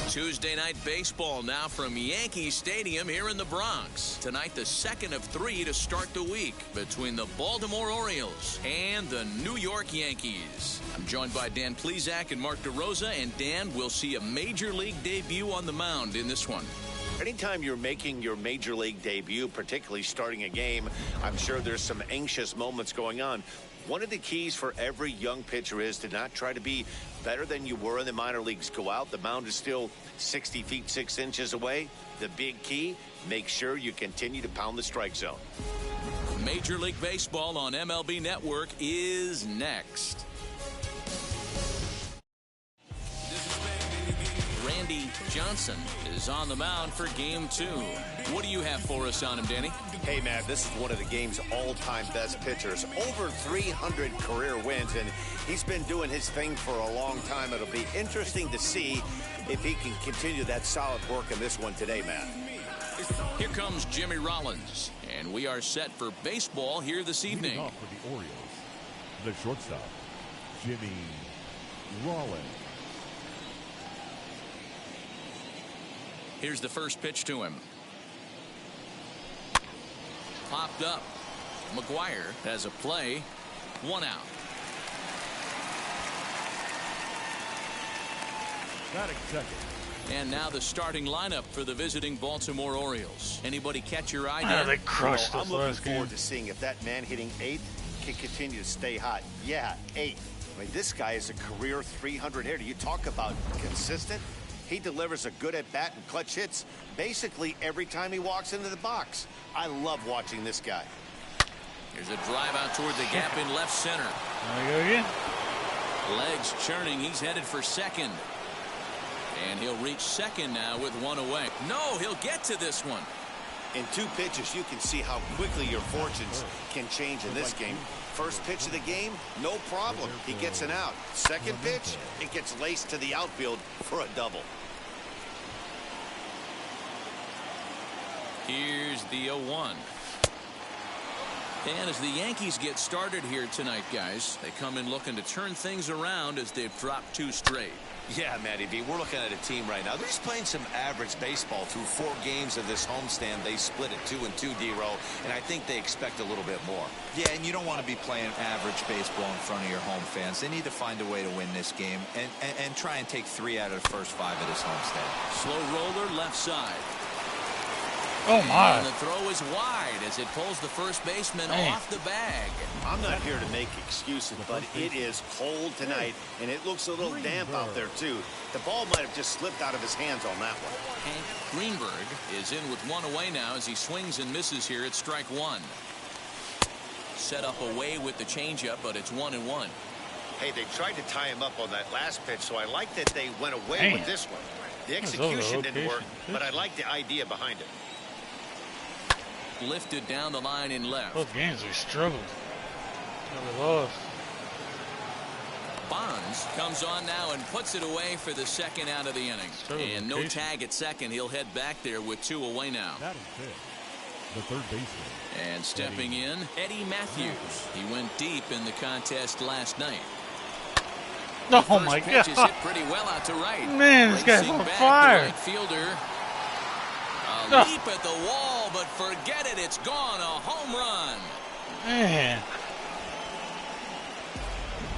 Tuesday night baseball now from Yankee Stadium here in the Bronx. Tonight, the second of three to start the week between the Baltimore Orioles and the New York Yankees. I'm joined by Dan Plesac and Mark DeRosa, and Dan, will see a major league debut on the mound in this one. Anytime you're making your major league debut, particularly starting a game, I'm sure there's some anxious moments going on. One of the keys for every young pitcher is to not try to be better than you were in the minor leagues. Go out, the mound is still 60 feet 6 inches away. The big key, make sure you continue to pound the strike zone. Major League Baseball on MLB Network is next. Randy Johnson is on the mound for game 2. What do you have for us on him, Danny? Hey, Matt, this is one of the game's all-time best pitchers. Over 300 career wins, and he's been doing his thing for a long time. It'll be interesting to see if he can continue that solid work in this one today, Matt. Here comes Jimmy Rollins, and we are set for baseball here this evening. Off for the Orioles, the shortstop, Jimmy Rollins. Here's the first pitch to him. Popped up. McGuire has a play. 1 out. Batting second. And now the starting lineup for the visiting Baltimore Orioles. Anybody catch your eye there? They crushed I'm us looking last game. forward to seeing if that man hitting 8th can continue to stay hot. Yeah, 8th. I mean, this guy is a career 300 hitter. You talk about consistent. He delivers a good at-bat and clutch hits basically every time he walks into the box. I love watching this guy. Here's a drive out toward the gap in left center. There we go again. Legs churning. He's headed for second. And he'll reach second now with 1 away. No, he'll get to this one. In 2 pitches, you can see how quickly your fortunes can change in this game. First pitch of the game, no problem. He gets an out. Second pitch, it gets laced to the outfield for a double. Here's the 0-1. And as the Yankees get started here tonight, guys, they come in looking to turn things around as they've dropped 2 straight. Yeah, Matty B, we're looking at a team right now. They're just playing some average baseball through 4 games of this homestand. They split it 2-2, D-Row, and I think they expect a little bit more. Yeah, and you don't want to be playing average baseball in front of your home fans. They need to find a way to win this game and try and take 3 out of the first 5 of this homestand. Slow roller left side. Oh my. And the throw is wide as it pulls the first baseman off the bag. I'm not here to make excuses, but it is cold tonight, and it looks a little damp out there, too. The ball might have just slipped out of his hands on that one. Hank Greenberg is in with 1 away now as he swings and misses here at strike 1. Set up away with the changeup, but it's 1-1. Hey, they tried to tie him up on that last pitch, so I like that they went away with this one. The execution didn't work, but I like the idea behind it. Lifted down the line in left. Both games we struggled. We lost. Bonds comes on now and puts it away for the second out of the inning. And no tag at second. He'll head back there with 2 away now. Batting fifth, the third baseman. And stepping in, Eddie Matthews. He went deep in the contest last night. Oh my God! Hit pretty well out to right. Man, this guy's on fire. Right fielder. A leap at the wall, but forget it. It's gone. A home run. Man.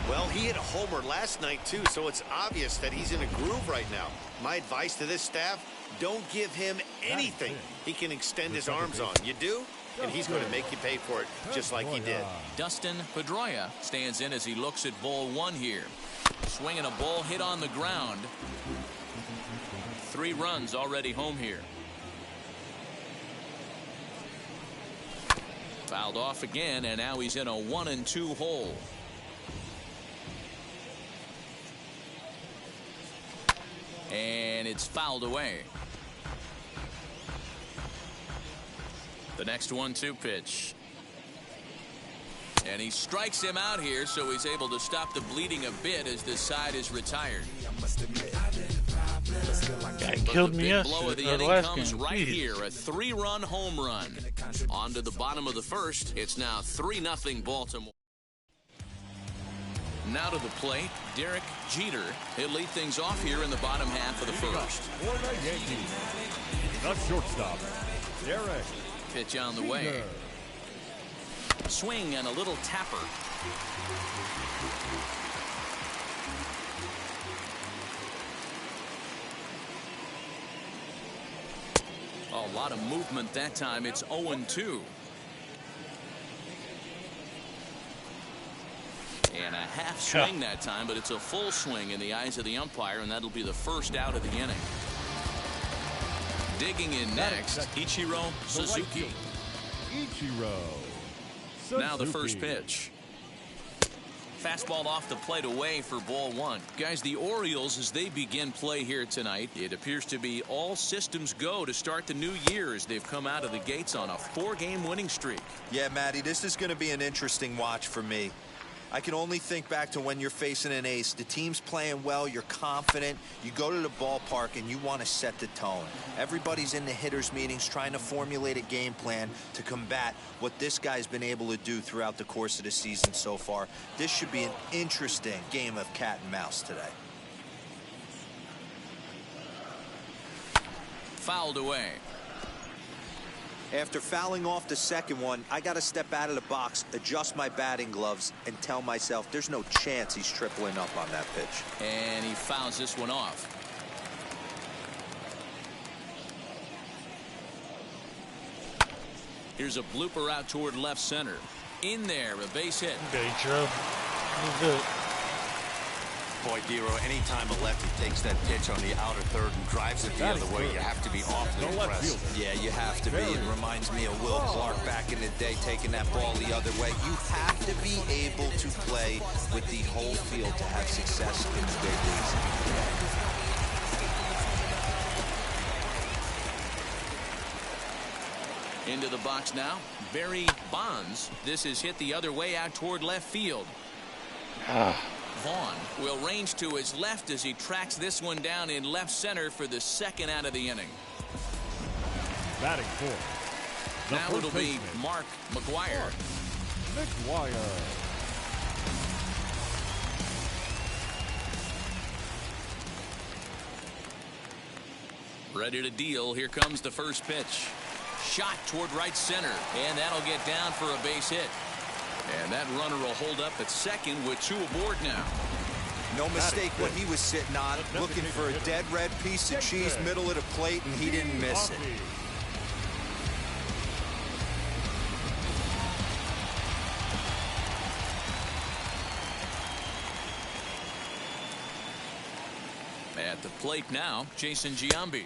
Well, he hit a homer last night, too, so it's obvious that he's in a groove right now. My advice to this staff, don't give him anything he can extend his arms on. You do, and he's going to make you pay for it, just like he did. Dustin Pedroia stands in as he looks at ball 1 here. Swinging a ball hit on the ground. 3 runs already home here. Fouled off again, and now he's in a 1-2 hole. And it's fouled away. The next 1-2 pitch. And he strikes him out here, so he's able to stop the bleeding a bit as this side is retired. Guy killed me blow of the inning comes right here, a 3-run home run. On to the bottom of the first. It's now 3-0 Baltimore. Now to the plate, Derek Jeter. He'll lead things off here in the bottom half of the first. For the Yankees, the shortstop, Derek. Pitch on the way. Swing and a little tapper. A lot of movement that time. It's 0-2. And a half swing that time, but it's a full swing in the eyes of the umpire, and that'll be the first out of the inning. Digging in next, Ichiro Suzuki. Now the first pitch. Fastball off the plate away for ball one. Guys, the Orioles, as they begin play here tonight, it appears to be all systems go to start the new year as they've come out of the gates on a 4-game winning streak. Yeah, Matty, this is going to be an interesting watch for me. I can only think back to when you're facing an ace. The team's playing well, you're confident, you go to the ballpark and you want to set the tone. Everybody's in the hitters meetings trying to formulate a game plan to combat what this guy's been able to do throughout the course of the season so far. This should be an interesting game of cat and mouse today. Fouled away. After fouling off the second one, I got to step out of the box, adjust my batting gloves, and tell myself there's no chance he's tripling up on that pitch. And he fouls this one off. Here's a blooper out toward left center. In there, a base hit. Okay, Joe. Good. Boy, Dero, anytime a lefty takes that pitch on the outer third and drives it the other way, you have to be awfully impressed. Yeah, you have to be. It reminds me of Will Clark back in the day taking that ball the other way. You have to be able to play with the whole field to have success in the big leagues. Into the box now, Barry Bonds. This is hit the other way out toward left field. Vaughn will range to his left as he tracks this one down in left center for the second out of the inning. Batting fourth. Now it'll be Mark McGwire. Ready to deal. Here comes the first pitch. Shot toward right center, and that'll get down for a base hit. And that runner will hold up at second with two aboard now. No mistake what he was sitting on, looking for a dead red piece of cheese middle of the plate, and he didn't miss it. At the plate now, Jason Giambi,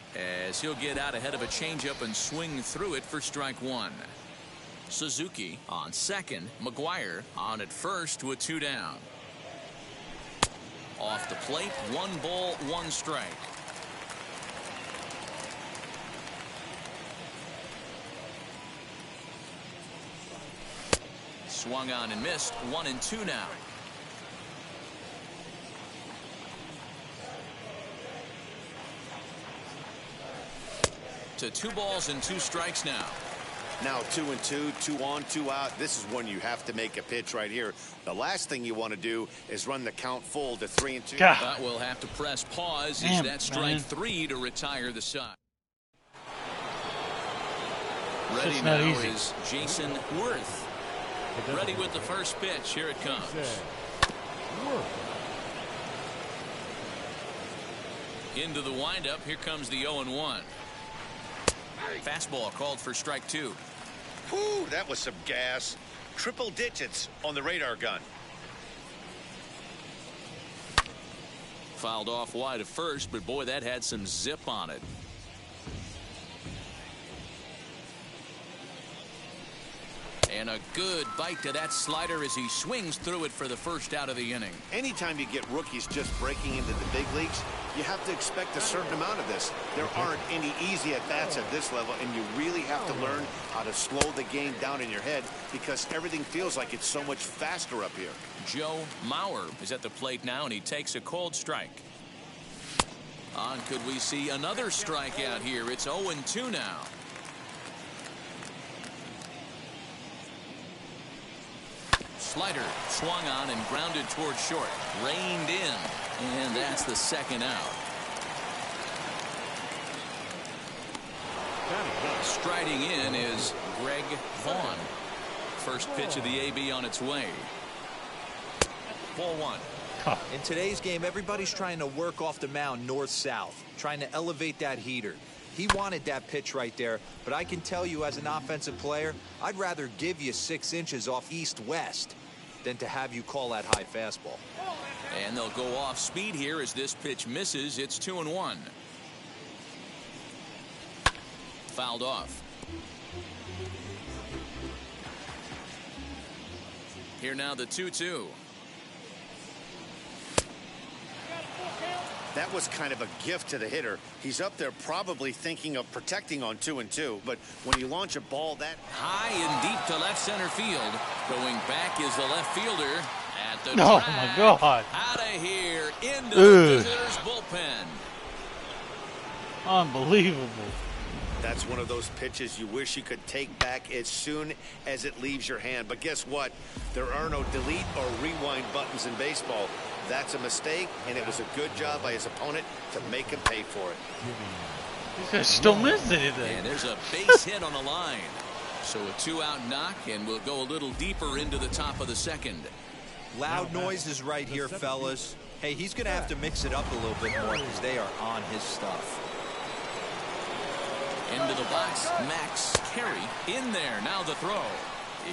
as he'll get out ahead of a changeup and swing through it for strike one. Suzuki on second, McGwire on at first with two down. Off the plate, 1 ball, 1 strike. Swung on and missed, 1-2 now. To 2 balls and 2 strikes now. Now 2-2, 2 on, 2 out. This is when you have to make a pitch right here. The last thing you want to do is run the count full to 3-2. But we'll have to press pause. Is that strike 3 to retire the side? Ready now is Jason Worth. Ready with the first pitch. Here it comes. Into the windup. Here comes the 0-1. Fastball called for strike 2. Whew, that was some gas. Triple digits on the radar gun. Fouled off wide at first, but boy, that had some zip on it. And a good bite to that slider as he swings through it for the first out of the inning. Anytime you get rookies just breaking into the big leagues, you have to expect a certain amount of this. There aren't any easy at-bats at this level, and you really have to learn how to slow the game down in your head because everything feels like it's so much faster up here. Joe Mauer is at the plate now, and he takes a cold strike. Could we see another strikeout here? It's 0-2 now. Slider swung on and grounded toward short. Reined in. And that's the second out. Striding in is Greg Vaughn. First pitch of the AB on its way. Ball one. In today's game, everybody's trying to work off the mound north-south, trying to elevate that heater. He wanted that pitch right there, but I can tell you as an offensive player, I'd rather give you 6 inches off east-west than to have you call that high fastball. And they'll go off speed here as this pitch misses. It's 2-1. Fouled off. Here now the 2-2. That was kind of a gift to the hitter. He's up there probably thinking of protecting on 2-2, but when you launch a ball that high and deep to left center field. Going back is the left fielder at the Oh, track. my God. Out of here into the visitor's bullpen. Unbelievable. That's one of those pitches you wish you could take back as soon as it leaves your hand. But guess what? There are no delete or rewind buttons in baseball. That's a mistake, and it was a good job by his opponent to make him pay for it. These guys still missed anything. And there's a base hit on the line. So a 2-out knock, and we'll go a little deeper into the top of the second. Loud noises right here, fellas. Hey, he's going to have to mix it up a little bit more because they are on his stuff. Into the box, Max Carey in there. Now the throw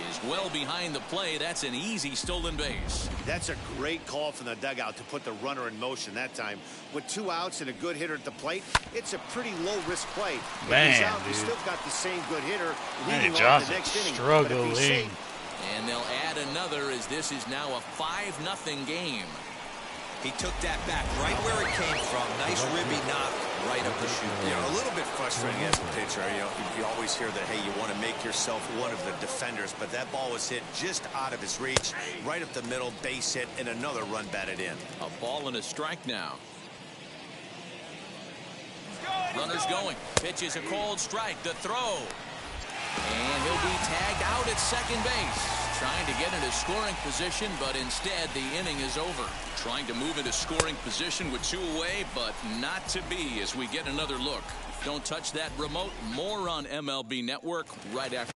is well behind the play. That's an easy stolen base. That's a great call from the dugout to put the runner in motion that time. With 2 outs and a good hitter at the plate, it's a pretty low-risk play. If Man, he's out, dude. he's still got the same good hitter Hey, leading on the Johnson next inning. But struggling. if he's safe, And they'll add another as this is now a 5-0 game. He took that back right where it came from. Nice ribby knock right up the chute. you know, a little bit frustrating as a pitcher. You always hear that, hey, you want to make yourself one of the defenders, but that ball was hit just out of his reach, right up the middle, base hit, and another run batted in. A ball and a strike now. Runners going. Pitch is a cold strike. The throw. And he'll be tagged out at second base. Trying to get into scoring position, but instead the inning is over. Trying to move into scoring position with 2 away, but not to be as we get another look. Don't touch that remote. More on MLB Network right after.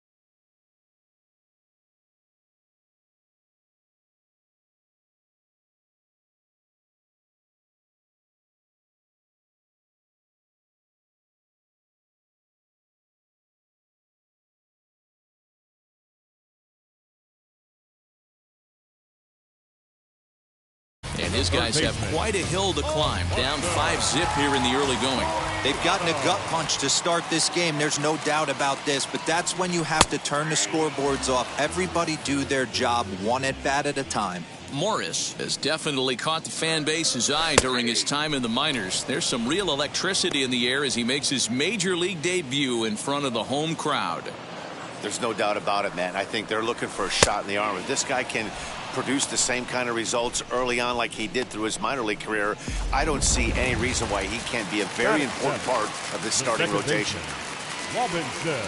And his guys have quite a hill to climb. Down 5-0 here in the early going. They've gotten a gut punch to start this game. There's no doubt about this, but that's when you have to turn the scoreboards off. Everybody do their job one at bat at a time. Morris has definitely caught the fan base's eye during his time in the minors. There's some real electricity in the air as he makes his major league debut in front of the home crowd. There's no doubt about it, man. I think they're looking for a shot in the arm. If this guy can produce the same kind of results early on like he did through his minor league career, I don't see any reason why he can't be a very important part of this starting rotation. Robinson.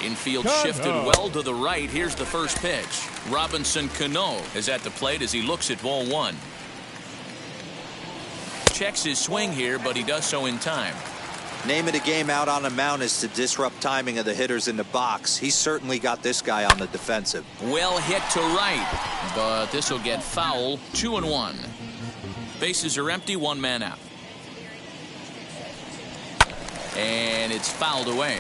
Infield Cano. shifted well to the right. Here's the first pitch. Robinson Cano is at the plate as he looks at ball 1. Checks his swing here, but he does so in time. Name of the game out on the mound is to disrupt timing of the hitters in the box. He's certainly got this guy on the defensive. Well hit to right, but this will get foul. 2-1. Bases are empty, 1 man out. And it's fouled away.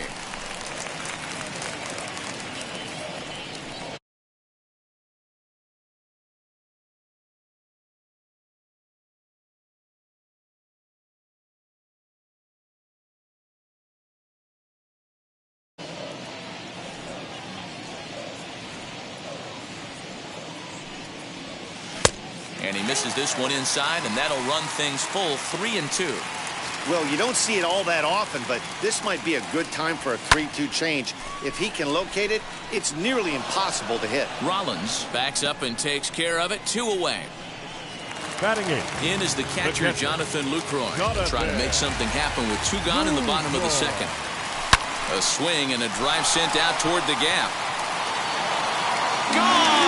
And he misses this one inside, and that'll run things full 3-2. Well, you don't see it all that often, but this might be a good time for a 3-2 change. If he can locate it, it's nearly impossible to hit. Rollins backs up and takes care of it. 2 away. Batting it. In is the catcher, Jonathan Lucroy. Trying to make something happen with 2 gone in the bottom of the second. A swing and a drive sent out toward the gap. Gone!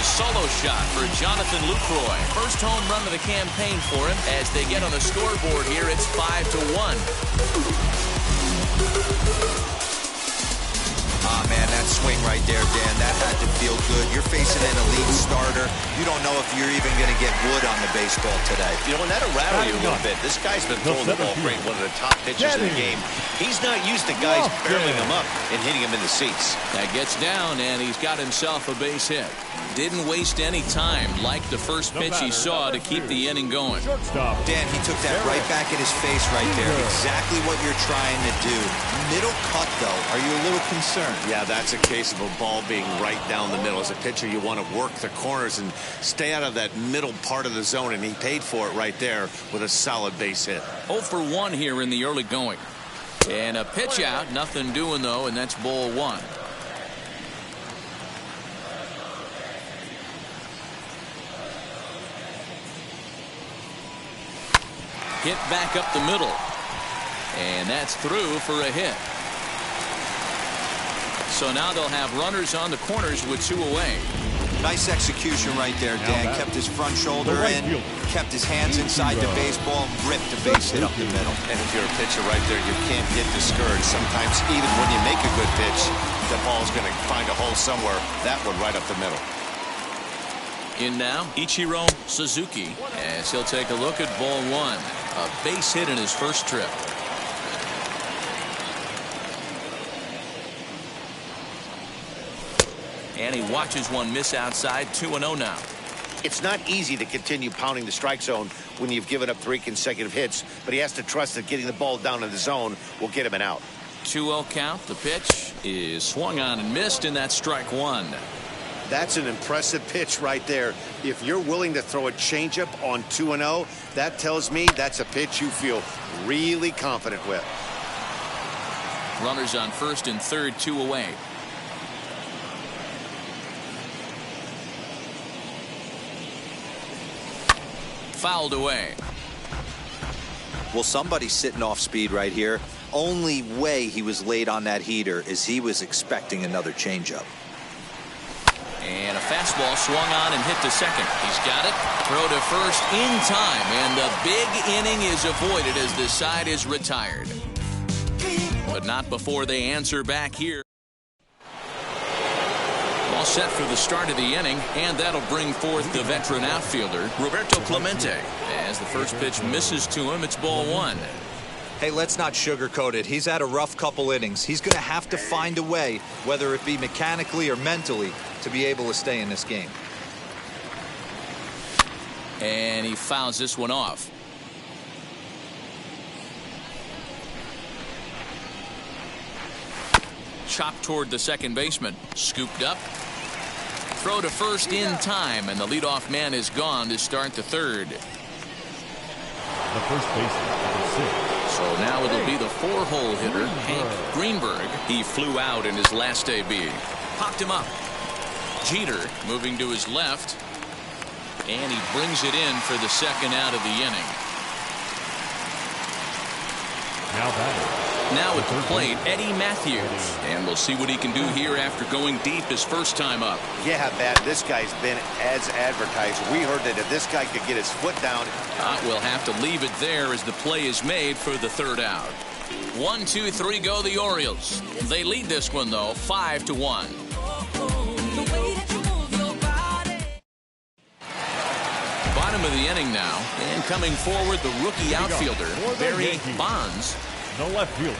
a solo shot for Jonathan Lucroy. First home run of the campaign for him. As they get on the scoreboard here, it's 5-1. Ah, man, that swing right there, Dan, that had to feel good. You're facing an elite starter. You don't know if you're even going to get wood on the baseball today. You know, and that'll rattle you a little bit. This guy's been throwing the ball great, one of the top pitchers in the game. He's not used to guys barreling him up and hitting him in the seats. That gets down, and he's got himself a base hit. Didn't waste any time, like the first pitch he saw, to keep the inning going. Dan, he took that right back at his face right there. Exactly what you're trying to do. Middle cut, though. Are you a little concerned? Yeah, that's a case of a ball being right down the middle. As a pitcher, you want to work the corners and stay out of that middle part of the zone, and he paid for it right there with a solid base hit. 0 for 1 here in the early going. And a pitch out, nothing doing, though, and that's ball 1. Hit back up the middle. And that's through for a hit. So now they'll have runners on the corners with 2 away. Nice execution right there, Dan. Kept his front shoulder in, kept his hands inside the baseball, and ripped the base hit up the middle. And if you're a pitcher right there, you can't get discouraged. Sometimes even when you make a good pitch, the ball's going to find a hole somewhere. That one right up the middle. In now, Ichiro Suzuki, as he'll take a look at ball 1. A base hit in his first trip. And he watches one miss outside. 2-0 now. It's not easy to continue pounding the strike zone when you've given up 3 consecutive hits, but he has to trust that getting the ball down in the zone will get him an out. 2-0 count. The pitch is swung on and missed, and that's strike 1. That's an impressive pitch right there. If you're willing to throw a changeup on 2-0, that tells me that's a pitch you feel really confident with. Runners on first and third, 2 away. Fouled away. Well, somebody's sitting off speed right here. Only way he was late on that heater is he was expecting another changeup. And a fastball swung on and hit to second. He's got it. Throw to first in time. And the big inning is avoided as the side is retired. But not before they answer back here. All set for the start of the inning. And that'll bring forth the veteran outfielder, Roberto Clemente. As the first pitch misses to him, it's ball 1. Hey, let's not sugarcoat it. He's had a rough couple innings. He's going to have to find a way, whether it be mechanically or mentally, to be able to stay in this game. And he fouls this one off. Chopped toward the second baseman. Scooped up. Throw to first in time, and the leadoff man is gone to start the third. The first baseman, number 6. So now it'll be the 4-hole hitter, Hank Greenberg. He flew out in his last AB. Popped him up. Jeter moving to his left. And he brings it in for the second out of the inning. Now batting. Now at the plate, Eddie Matthews. And we'll see what he can do here after going deep his first time up. Yeah, Bat, this guy's been as advertised. We heard that if this guy could get his foot down. We'll have to leave it there as the play is made for the third out. 1, 2, 3 go the Orioles. They lead this one, though, 5-1. Bottom of the inning now. And coming forward, the rookie outfielder, Barry Bonds. The left fielder,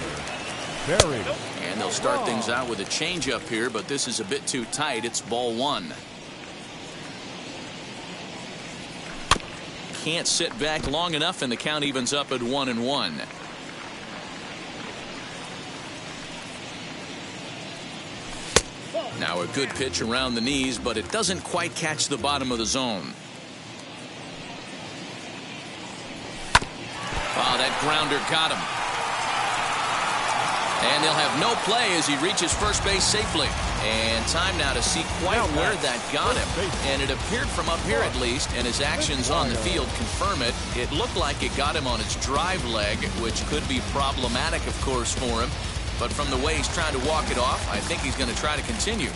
Barry. And they'll start things out with a changeup here, but this is a bit too tight. It's ball 1. Can't sit back long enough, and the count evens up at 1-1. Now a good pitch around the knees, but it doesn't quite catch the bottom of the zone. Oh, that grounder got him. And they'll have no play as he reaches first base safely. And time now to see quite where that got him. And it appeared from up here at least, and his actions on the field confirm it. It looked like it got him on his drive leg, which could be problematic, of course, for him. But from the way he's trying to walk it off, I think he's going to try to continue.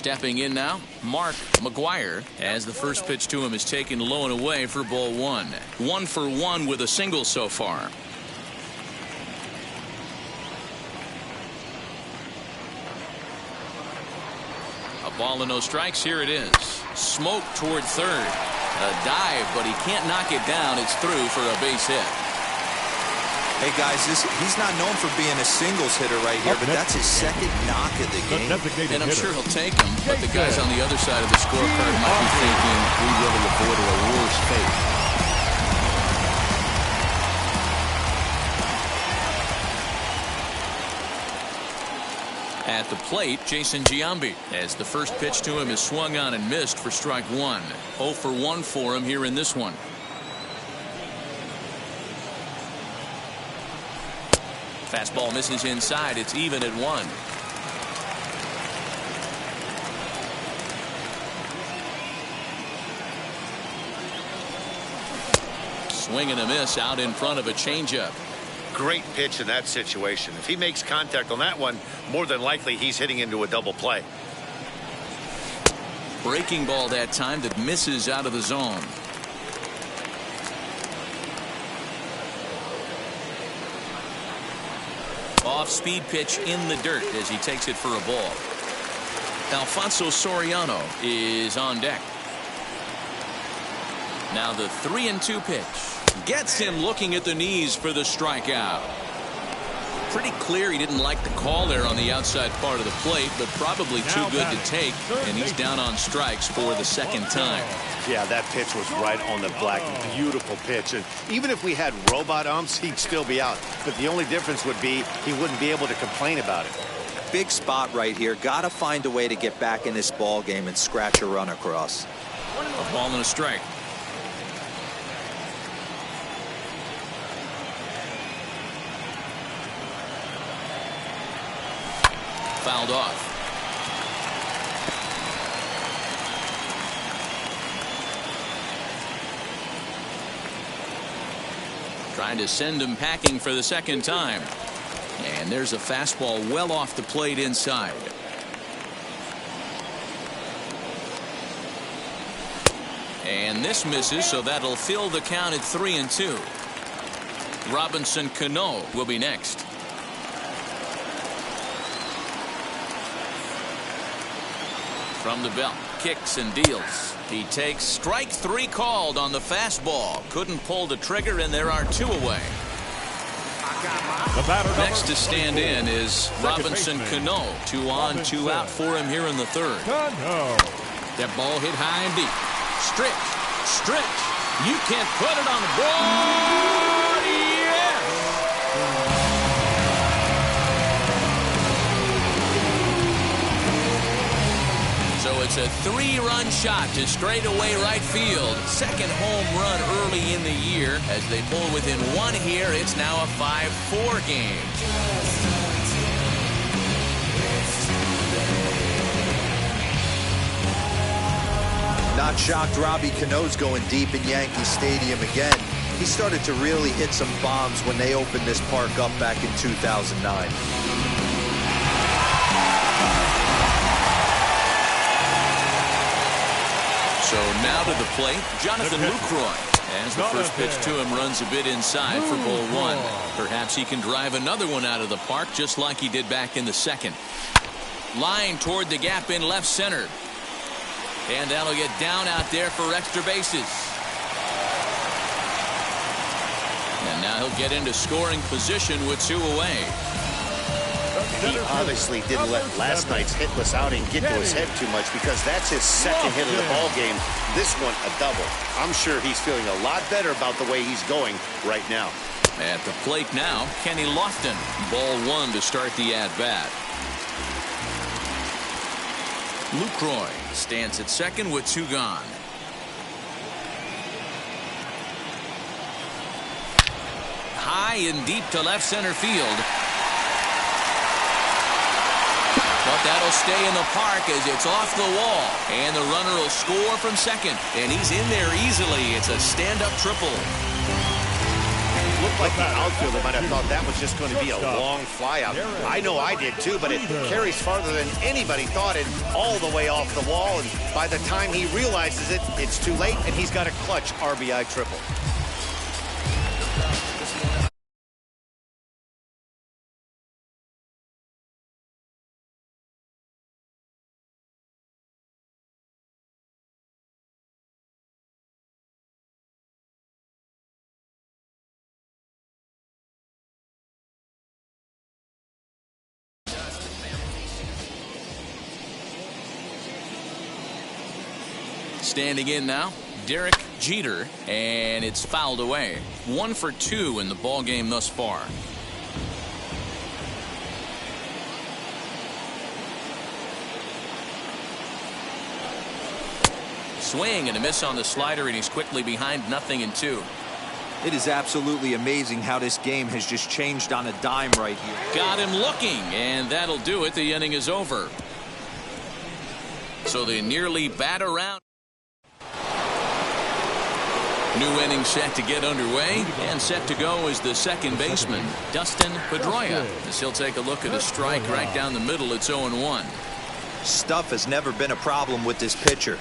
Stepping in now, Mark McGuire, as the first pitch to him is taken low and away for ball one. 1 for 1 with a single so far. A ball and no strikes. Here it is. Smoke toward third. A dive, but he can't knock it down. It's through for a base hit. Hey guys, he's not known for being a singles hitter right here, but that's his second knock of the game. And I'm sure he'll take him, but the guys on the other side of the scorecard might be thinking we really avoided a worse fate. At the plate, Jason Giambi, as the first pitch to him is swung on and missed for strike one. 0 for 1 for him here in this one. Fastball misses inside. It's even at 1. Swing and a miss out in front of a changeup. Great pitch in that situation. If he makes contact on that one, more than likely he's hitting into a double play. Breaking ball that time that misses out of the zone. Off-speed pitch in the dirt as he takes it for a ball. Alfonso Soriano is on deck. Now the 3-2 pitch. Gets him looking at the knees for the strikeout. Pretty clear he didn't like the call there on the outside part of the plate, but probably too good to take, and he's down on strikes for the second time. Yeah, that pitch was right on the black. Beautiful pitch. And even if we had robot umps, he'd still be out. But the only difference would be he wouldn't be able to complain about it. Big spot right here. Got to find a way to get back in this ball game and scratch a run across. A ball and a strike. Fouled off. Trying to send him packing for the second time. And there's a fastball well off the plate inside. And this misses, so that'll fill the count at 3-2. Robinson Cano will be next. From the belt, kicks and deals. He takes strike 3 called on the fastball. Couldn't pull the trigger, and there are 2 away. Next to stand in is Robinson Cano. 2 on, 2 out for him here in the third. That ball hit high and deep. Stretch. You can't put it on the board. Yes! So it's a 3-run shot to straightaway right field. Second home run early in the year. As they pull within 1 here, it's now a 5-4 game. Not shocked Robbie Cano's going deep in Yankee Stadium again. He started to really hit some bombs when they opened this park up back in 2009. So now to the plate, Jonathan Lucroy, as the first pitch to him runs a bit inside for ball 1. Perhaps he can drive another one out of the park just like he did back in the second. Line toward the gap in left center. And that'll get down out there for extra bases. And now he'll get into scoring position with 2 away. He obviously didn't let last night's hitless outing get to his head too much, because that's his second hit of the ball game. This one a double. I'm sure he's feeling a lot better about the way he's going right now. At the plate now, Kenny Lofton. Ball 1 to start the at-bat. Lucroy stands at second with 2 gone. High and deep to left center field. But that'll stay in the park as it's off the wall. And the runner will score from second. And he's in there easily. It's a stand-up triple. looked like the outfielder might have thought that was just going to be a long fly out. I know I did too, but it carries farther than anybody thought, it all the way off the wall. And by the time he realizes it, it's too late, and he's got a clutch RBI triple. Standing in now, Derek Jeter, and it's fouled away. 1 for 2 in the ball game thus far. Swing and a miss on the slider, and he's quickly behind 0-2. It is absolutely amazing how this game has just changed on a dime right here. Got him looking, and that'll do it. The inning is over. So they nearly bat around. New inning set to get underway, and set to go is the second baseman, Dustin Pedroia, as he'll take a look at a strike right down the middle. It's 0-1. Stuff has never been a problem with this pitcher.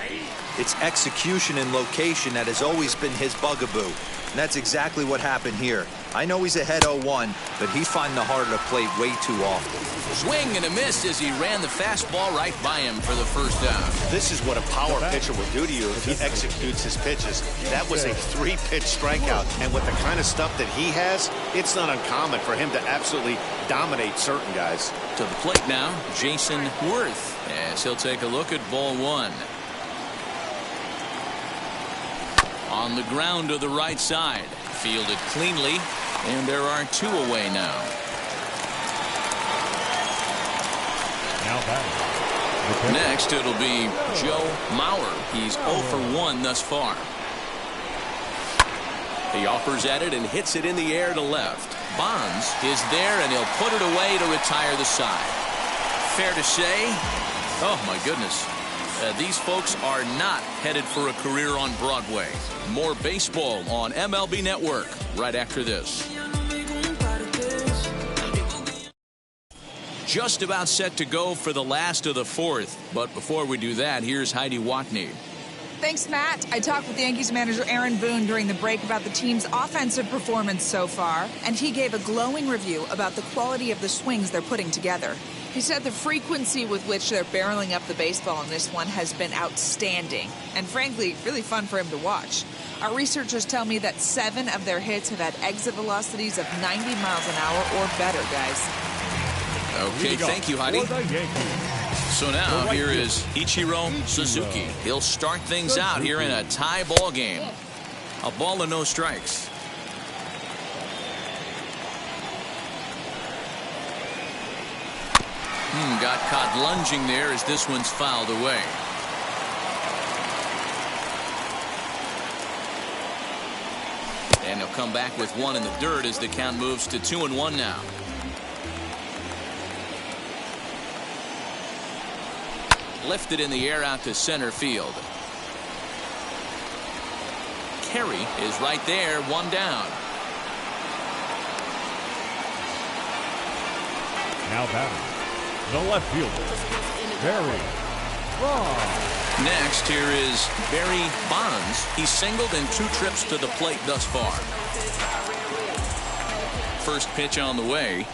It's execution and location that has always been his bugaboo. And that's exactly what happened here. I know he's ahead 0-1, but he's finding the heart of the plate way too often. Swing and a miss as he ran the fastball right by him for the first down. This is what a power pitcher will do to you if he executes his pitches. That was a 3-pitch strikeout, and with the kind of stuff that he has, it's not uncommon for him to absolutely dominate certain guys. To the plate now, Jason Worth, as he'll take a look at ball 1. On the ground to the right side, fielded cleanly, and there are 2 away now. Next, it'll be Joe Mauer. He's 0 for 1 thus far. He offers at it and hits it in the air to left. Bonds is there, and he'll put it away to retire the side. Fair to say, oh my goodness, these folks are not headed for a career on Broadway. More baseball on MLB Network right after this. Just about set to go for the last of the 4th. But before we do that, here's Heidi Watney. Thanks, Matt. I talked with Yankees manager Aaron Boone during the break about the team's offensive performance so far, and he gave a glowing review about the quality of the swings they're putting together. He said the frequency with which they're barreling up the baseball in this one has been outstanding, and frankly, really fun for him to watch. Our researchers tell me that 7 of their hits have had exit velocities of 90 miles an hour or better, guys. Okay, thank you, Heidi. So now here is Ichiro Suzuki. He'll start things out here in a tie ball game. A ball and no strikes. Got caught lunging there as this one's fouled away. And he'll come back with 1 in the dirt as the count moves to 2-1 now. Lifted in the air out to center field. Carey is right there, 1 down. Now batting, the left fielder, Barry Bonds. Next, here is Barry Bonds. He's singled in 2 trips to the plate thus far. First pitch on the way.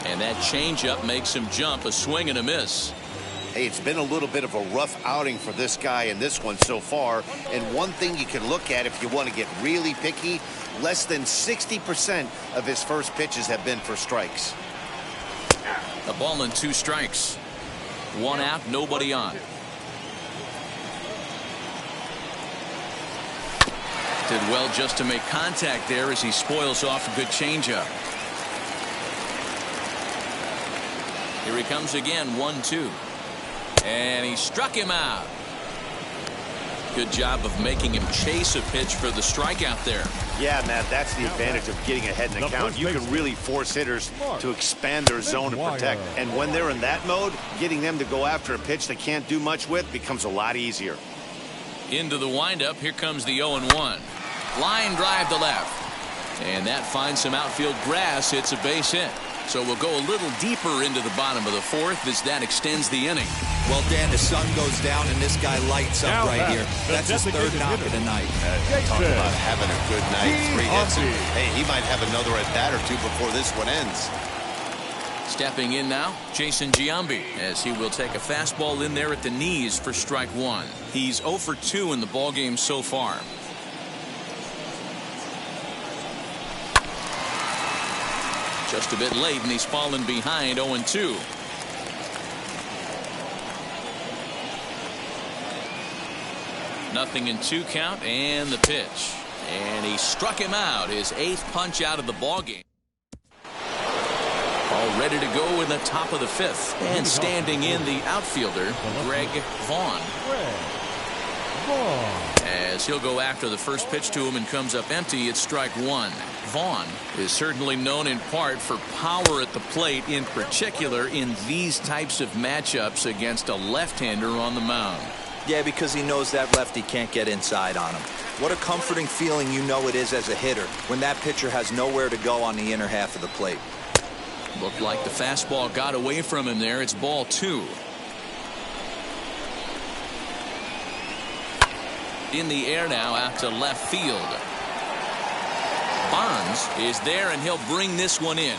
And that changeup makes him jump. A swing and a miss. Hey, it's been a little bit of a rough outing for this guy in this one so far. And one thing you can look at if you want to get really picky, less than 60% of his first pitches have been for strikes. A ball and 2 strikes. 1 out, nobody on. Did well just to make contact there as he spoils off a good changeup. Here he comes again, 1-2. And he struck him out. Good job of making him chase a pitch for the strikeout there. Yeah, Matt, that's the advantage of getting ahead in the count. You can really force hitters to expand their zone and protect. And when they're in that mode, getting them to go after a pitch they can't do much with becomes a lot easier. Into the windup, here comes the 0-1. Line drive to left. And that finds some outfield grass. It's a base hit. So we'll go a little deeper into the bottom of the fourth as that extends the inning. Well, Dan, the sun goes down and this guy lights up right here. That's his third knock of the night. Talk about having a good night. 3 hits. And, hey, he might have another at bat or two before this one ends. Stepping in now, Jason Giambi, as he will take a fastball in there at the knees for strike one. He's 0 for 2 in the ballgame so far. Just a bit late, and he's fallen behind 0-2. Nothing in 2 count, and the pitch. And he struck him out, his 8th punch out of the ballgame. All ready to go in the top of the 5th. And standing in the outfielder, Greg Vaughn. As he'll go after the first pitch to him and comes up empty, it's strike one. Vaughn is certainly known in part for power at the plate, in particular in these types of matchups against a left-hander on the mound. Yeah, because he knows that lefty can't get inside on him. What a comforting feeling you know it is as a hitter when that pitcher has nowhere to go on the inner half of the plate. Looked like the fastball got away from him there. It's ball 2. In the air now out to left field. Barnes is there, and he'll bring this one in.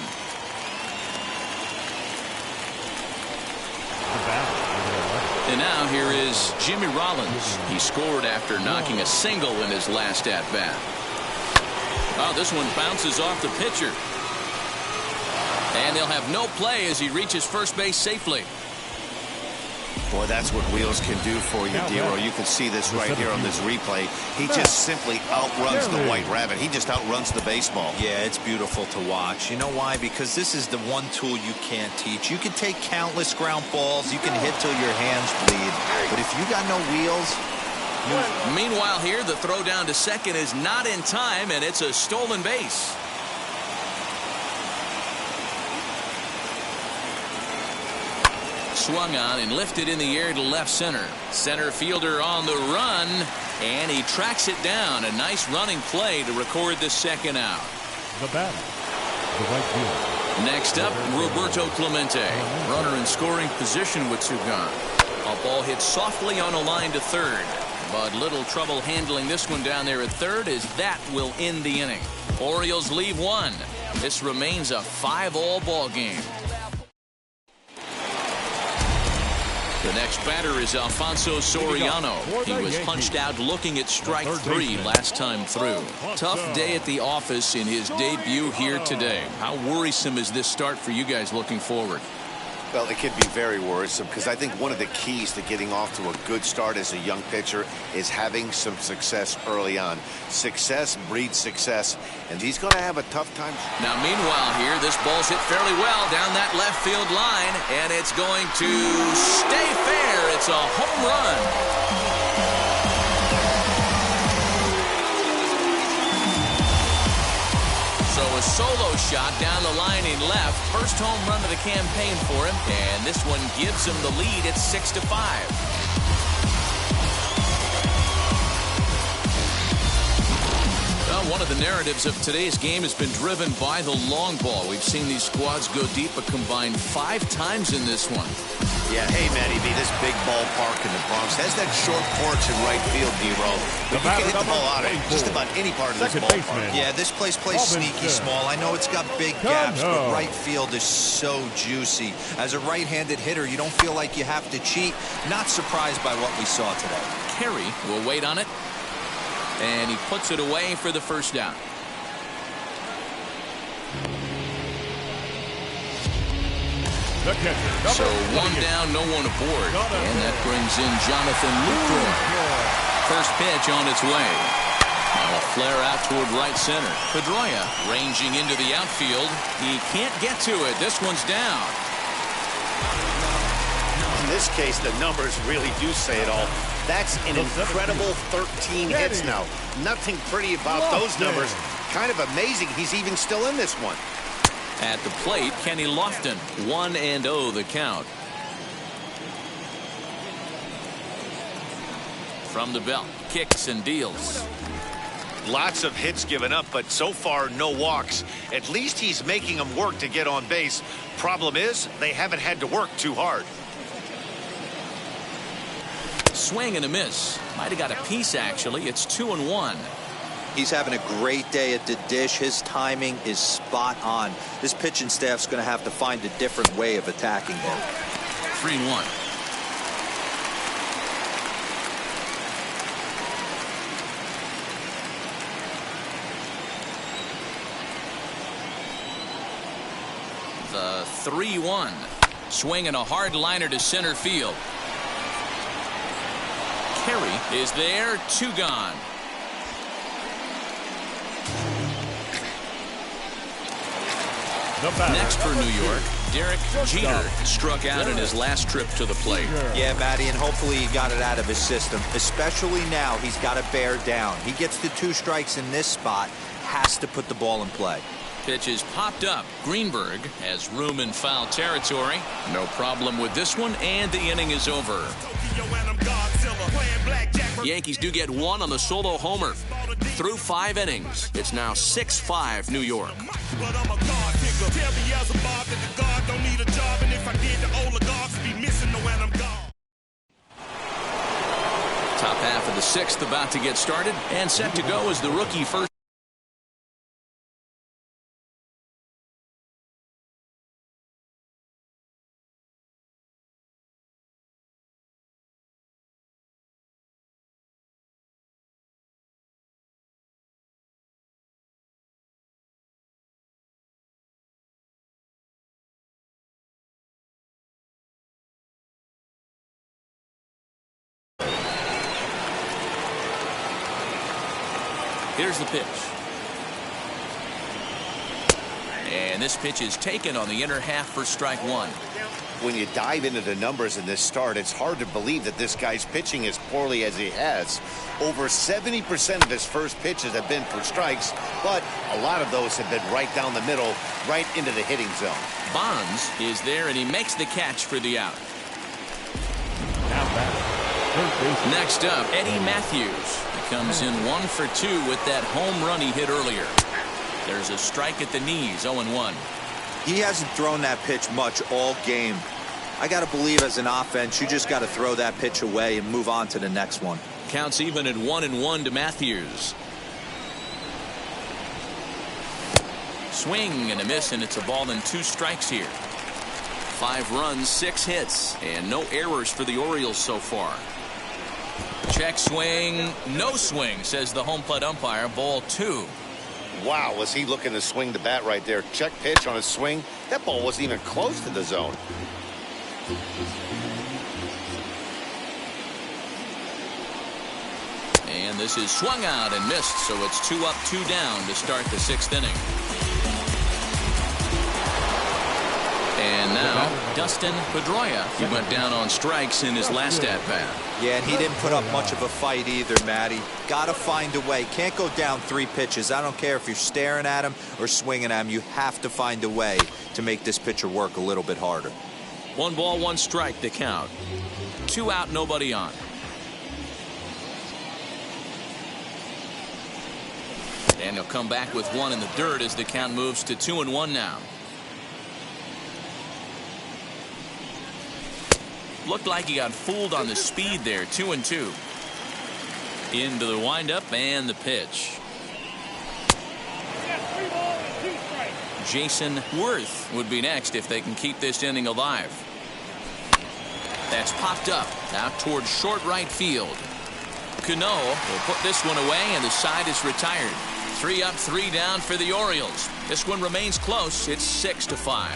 And now here is Jimmy Rollins. He scored after knocking a single in his last at-bat. Oh, this one bounces off the pitcher. And they'll have no play as he reaches first base safely. Boy, that's what wheels can do for you, Dero. You can see this right here on this replay. He just simply outruns the White Rabbit. He just outruns the baseball. Yeah, it's beautiful to watch. You know why? Because this is the one tool you can't teach. You can take countless ground balls. You can hit till your hands bleed. But if you got no wheels... Meanwhile here, the throw down to second is not in time, and it's a stolen base. Swung on and lifted in the air to left center. Center fielder on the run, and he tracks it down. A nice running play to record the second out. The batter, the right field. Next up, Roberto Clemente. Runner in scoring position with 2 gone. A ball hit softly on a line to third, but little trouble handling this one down there at third, as that will end the inning. Orioles leave 1. This remains a 5-all ball game. The next batter is Alfonso Soriano. He was punched out looking at strike 3 last time through. Tough day at the office in his debut here today. How worrisome is this start for you guys looking forward? Well, it can be very worrisome, because I think one of the keys to getting off to a good start as a young pitcher is having some success early on. Success breeds success, and he's going to have a tough time. Now, meanwhile here, this ball's hit fairly well down that left field line, and it's going to stay fair. It's a home run. So a solo shot down the line in left. First home run of the campaign for him. And this one gives him the lead at 6-5. Well, one of the narratives of today's game has been driven by the long ball. We've seen these squads go deep a combined 5 times in this one. Yeah, hey, Matty B, this big ballpark in the Bronx has that short porch in right field, D-Row. But you can hit the ball out of just about any part of this ballpark. Yeah, this place plays sneaky small. I know it's got big gaps, but right field is so juicy. As a right-handed hitter, you don't feel like you have to cheat. Not surprised by what we saw today. Carey will wait on it, and he puts it away for the first down. So 1 down, no one aboard, and that brings in Jonathan Lucroy. First pitch on its way. Now a flare out toward right center. Pedroia ranging into the outfield. He can't get to it. This one's down. In this case, the numbers really do say it all. That's an incredible 13 hits now. Nothing pretty about those numbers. Kind of amazing he's even still in this one. At the plate, Kenny Lofton. 1-0 the count. From the belt, kicks and deals. Lots of hits given up, but so far no walks. At least he's making them work to get on base. Problem is, they haven't had to work too hard. Swing and a miss. Might have got a piece, actually. It's 2-1. He's having a great day at the dish. His timing is spot on. This pitching staff's going to have to find a different way of attacking him. 3-1. The 3-1. Swing and a hard liner to center field. Carey is there, 2 gone. Next for New York, Derek Jeter struck out in his last trip to the plate. Yeah, Matty, and hopefully he got it out of his system. Especially now, he's got to bear down. He gets the 2 strikes in this spot, has to put the ball in play. Pitch is popped up. Greenberg has room in foul territory. No problem with this one, and the inning is over. Yankees do get 1 on the solo homer. Through 5 innings, it's now 6-5 New York. Top half of the 6th about to get started, and set to go is the rookie first. Here's the pitch. And this pitch is taken on the inner half for strike 1. When you dive into the numbers in this start, it's hard to believe that this guy's pitching as poorly as he has. Over 70% of his first pitches have been for strikes, but a lot of those have been right down the middle, right into the hitting zone. Bonds is there, and he makes the catch for the out. Next up, Eddie Matthews. He comes in 1 for 2 with that home run he hit earlier. There's a strike at the knees, 0-1. He hasn't thrown that pitch much all game. I got to believe as an offense, you just got to throw that pitch away and move on to the next one. Counts even at 1-1 to Matthews. Swing and a miss, and it's a ball and 2 strikes here. 5 runs, 6 hits, and no errors for the Orioles so far. Check swing, no swing, says the home plate umpire. Ball 2. Wow, was he looking to swing the bat right there? Check pitch on his swing. That ball wasn't even close to the zone. And this is swung out and missed, so it's 2 up, 2 down to start the 6th inning. And now, Dustin Pedroia. He went down on strikes in his last at-bat. Yeah, and he didn't put up much of a fight either, Matty. Got to find a way. Can't go down 3 pitches. I don't care if you're staring at him or swinging at him. You have to find a way to make this pitcher work a little bit harder. 1 ball, 1 strike, the count. 2 out, nobody on. And he'll come back with 1 in the dirt as the count moves to 2-1 now. Looked like he got fooled on the speed there. 2-2. Into the windup and the pitch. Jason Worth would be next if they can keep this inning alive. That's popped up out towards short right field. Cano will put this one away, and the side is retired. 3 up, 3 down for the Orioles. This one remains close. It's 6-5.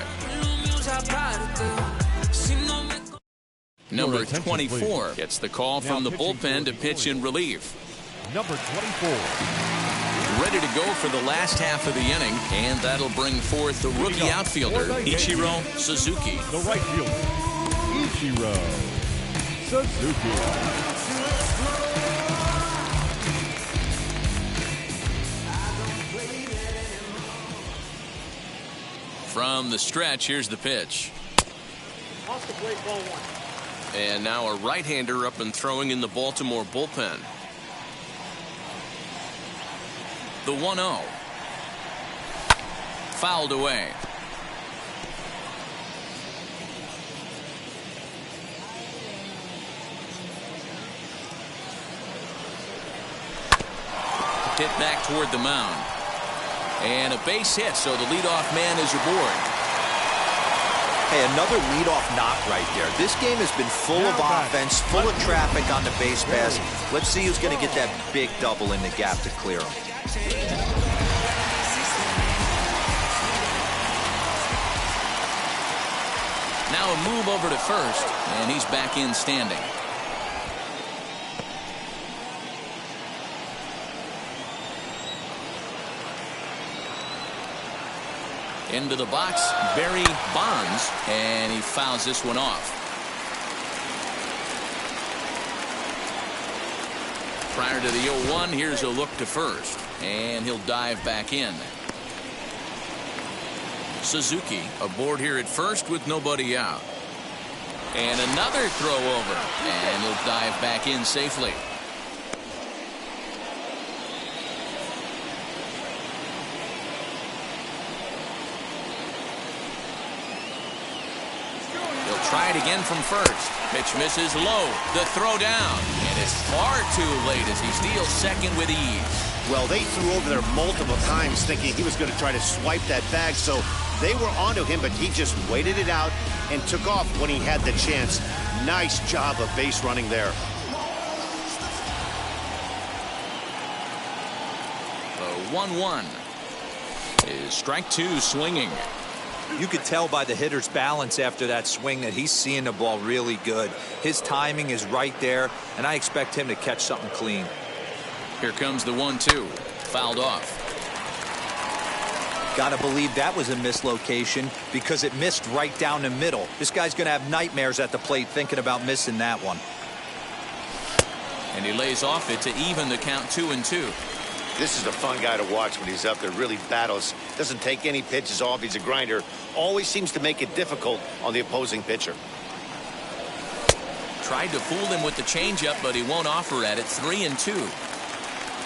Number 24 gets the call from the bullpen to pitch in relief. Number 24. Ready to go for the last half of the inning, and that'll bring forth the rookie outfielder, Ichiro Suzuki. The right fielder, Ichiro Suzuki. From the stretch, here's the pitch. Off the plate, ball 1. And now a right-hander up and throwing in the Baltimore bullpen. The 1-0. Fouled away. Hit back toward the mound. And a base hit, so the leadoff man is aboard. Hey, another leadoff knock right there. This game has been full of offense, full of traffic on the base pass. Let's see who's going to get that big double in the gap to clear him. Now a move over to first, and he's back in standing. Into the box, Barry Bonds, and he fouls this one off. Prior to the 0-1, here's a look to first, and he'll dive back in. Suzuki aboard here at first with nobody out. And another throw over, and he'll dive back in safely. Try it again from first. Pitch misses low. The throw down. And it's far too late as he steals second with ease. Well, they threw over there multiple times thinking he was going to try to swipe that bag, so they were onto him, but he just waited it out and took off when he had the chance. Nice job of base running there. The 1-1 is strike two swinging. You could tell by the hitter's balance after that swing that he's seeing the ball really good. His timing is right there, and I expect him to catch something clean. Here comes the 1-2. Fouled off. Gotta believe that was a mislocation because it missed right down the middle. This guy's gonna have nightmares at the plate thinking about missing that one. And he lays off it to even the count 2-2. This is a fun guy to watch when he's up there. Really battles. Doesn't take any pitches off. He's a grinder. Always seems to make it difficult on the opposing pitcher. Tried to fool him with the changeup, but he won't offer at it. 3-2.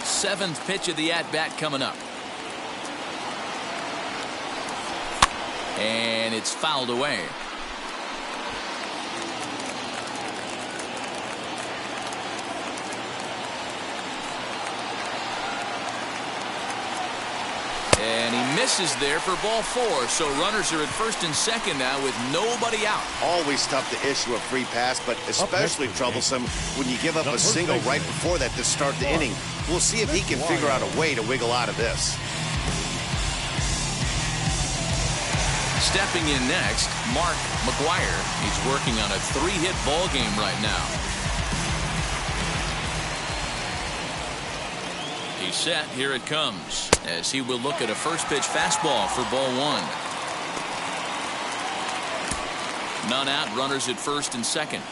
Seventh pitch of the at-bat coming up. And it's fouled away. And he misses there for ball 4. So runners are at first and second now with nobody out. Always tough to issue a free pass, but especially troublesome when you give up a single right before that to start the inning. We'll see if he can figure out a way to wiggle out of this. Stepping in next, Mark McGuire. He's working on a 3-hit ball game right now. He's set. Here it comes as he will look at a first pitch fastball for ball 1. None out. Runners at first and second.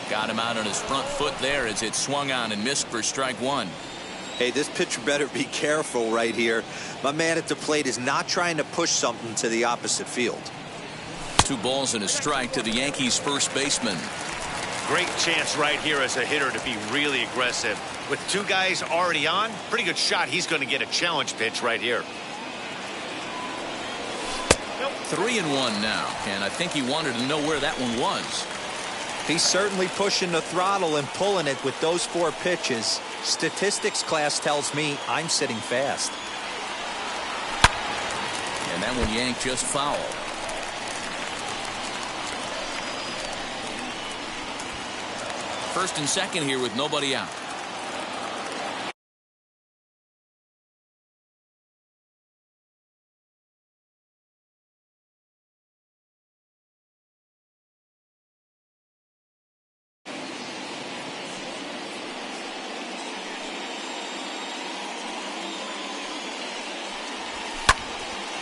Got him out on his front foot there as it swung on and missed for strike 1. Hey, this pitcher better be careful right here. My man at the plate is not trying to push something to the opposite field. 2 balls and a strike to the Yankees first baseman. Great chance right here as a hitter to be really aggressive. With 2 guys already on, pretty good shot. He's going to get a challenge pitch right here. 3-1 now, and I think he wanted to know where that one was. He's certainly pushing the throttle and pulling it with those 4 pitches. Statistics class tells me I'm sitting fast. And that one yanked just foul. First and second here with nobody out.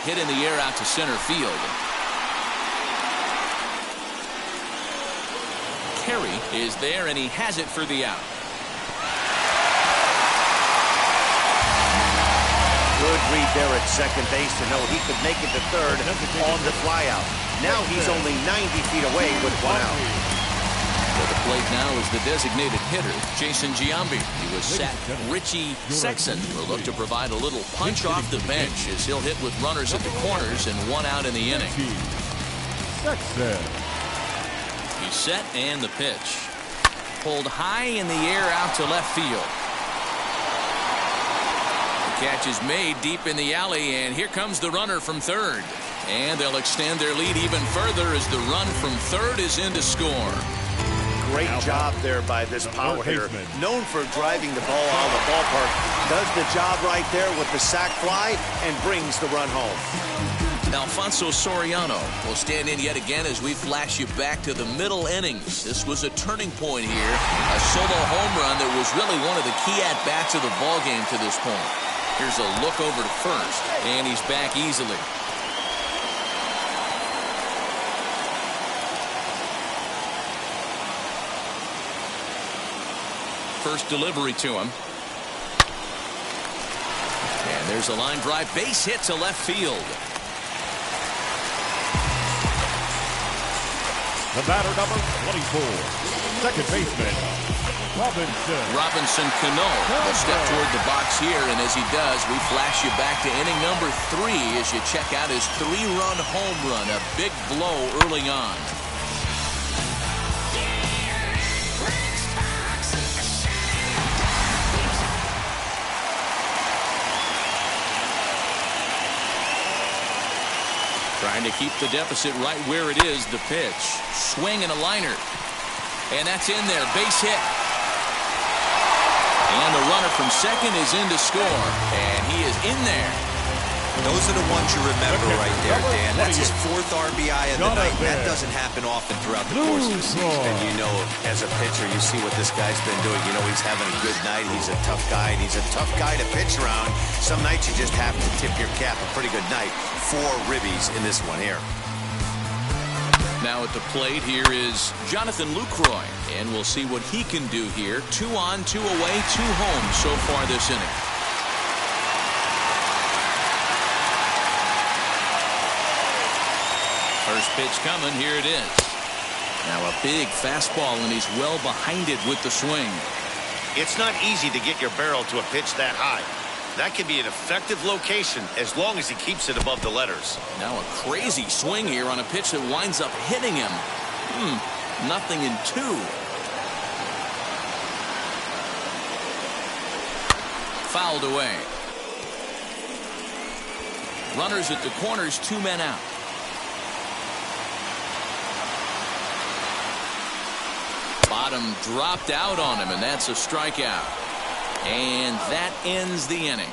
Hit in the air out to center field. Carey is there, and he has it for the out. Good read there at second base to know he could make it to third on the flyout. Now he's only 90 feet away with 1 out. At the plate now is the designated hitter, Jason Giambi. He was set. Richie Sexton will look to provide a little punch off the bench as he'll hit with runners at the corners and 1 out in the inning. Sexton. He's set and the pitch. Pulled high in the air out to left field. The catch is made deep in the alley, and here comes the runner from third. And they'll extend their lead even further as the run from third is in to score. Great job there by this power hitter. Known for driving the ball out of the ballpark. Does the job right there with the sac fly and brings the run home. Alfonso Soriano will stand in yet again as we flash you back to the middle innings. This was a turning point here. A solo home run that was really one of the key at-bats of the ballgame to this point. Here's a look over to first, and he's back easily. First delivery to him. And there's a line drive base hit to left field. The batter, number 24, second baseman, Robinson Cano will step toward the box here, and as he does, we flash you back to inning number 3 as you check out his 3-run home run, a big blow early on. Trying to keep the deficit right where it is. The pitch. Swing and a liner. And that's in there. Base hit. And the runner from second is in to score. And he is in there. Those are the ones you remember right there, Dan. That's his 4th RBI of the night. That doesn't happen often throughout the course of the season. And you know, as a pitcher, you see what this guy's been doing. You know, he's having a good night. He's a tough guy, and he's a tough guy to pitch around. Some nights you just have to tip your cap. A pretty good night. 4 ribbies in this one here. Now at the plate here is Jonathan Lucroy, and we'll see what he can do here. 2 on, 2 away, 2 home so far this inning. First pitch coming. Here it is. Now a big fastball, and he's well behind it with the swing. It's not easy to get your barrel to a pitch that high. That can be an effective location as long as he keeps it above the letters. Now a crazy swing here on a pitch that winds up hitting him. Nothing in 2. Fouled away. Runners at the corners, 2 men out. Bottom dropped out on him, and that's a strikeout. And that ends the inning.